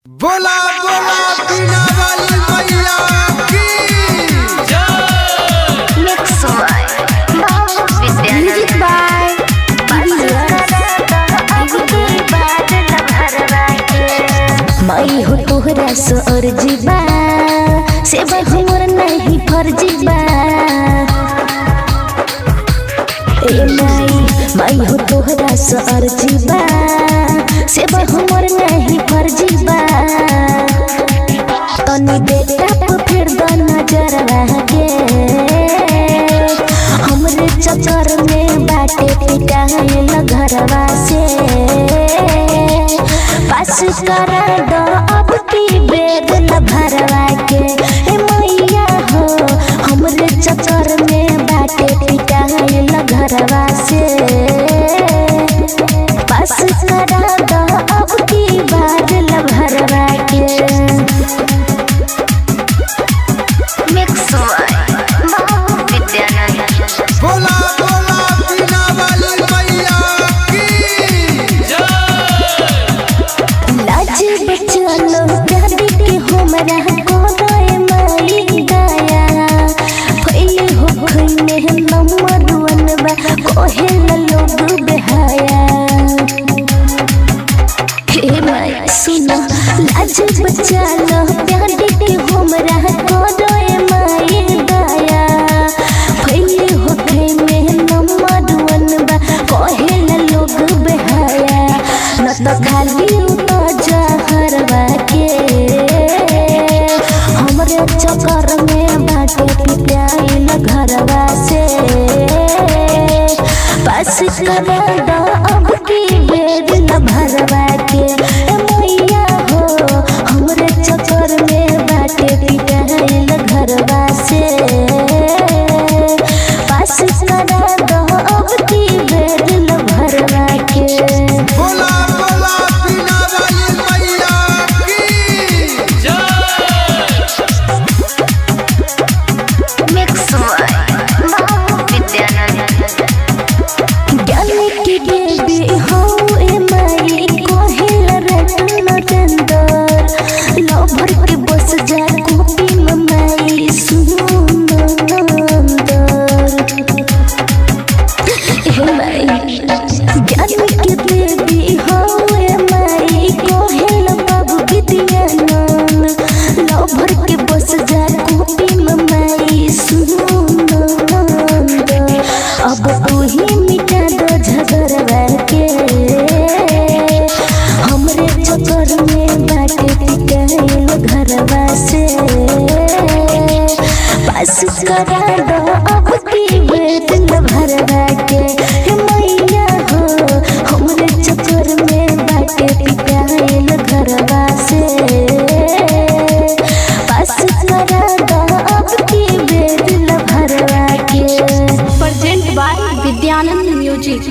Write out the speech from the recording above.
बोला बोला बिना वाली मैया की जय। Mix by Music by मई हो तोहरा सो अर्जी बा से हमर नहीं फर्जी बा ए मई हो तोहरा सो अर्जी बा से हमर नहीं फर्जी बा तनी बेटा पे फिर द नजरवा के हमरे चक्कर में बाटे पिटाइल घरवा से पास करा दो अब की बेद न भरवा के ए मैया हो हमरे चक्कर में बाटे पिटाइल घरवा से पास करा दो अब की बात न भरवा के बोला बोला बिना वाली मैया की जय। लाज बचलो दादी के हमरा को दे माई दया पहले हो खने नंबर 1 बा कोहे लोग बेहाया हे माई सुनो लाज बचलो दादी के हमरा को दे माई दया पहले हो खने नंबर 1 बा कोहे लोग बेहाया न तो खाली तो जहरवा के हमरे चक्कर में बाटे पिटाइल घरवा से पास करा दो अब की बेद न भरवा के ए मैया हो हमरे चक्कर में बाटे पिटाइल घरवा से पास करा दो अब की बेद न भरवा के बोला बोला बिना वाली मैया की जय। ज्ञानी की देवी हो ए माई कोहिल रतन चंदर लभर के बस जा कॉपी में माई सुंदर हे माई ज्ञानी की देवी हो ए माई कोहिल बाबू विद्यानंद लभर के बस जा कॉपी में माई सुंदर अब तू ही मिटा दो झगड़वा के हमरे चक्कर में बाटे पिटाइल घरवा से पास करा दो अब की बेद न भरवा के हे मैया हो हमरे चक्कर में बाटे पिटाइल घरवा से पास करा दो अब की बेद न भरवा के प्रेजेंट बाय विद्यानंद म्यूजिक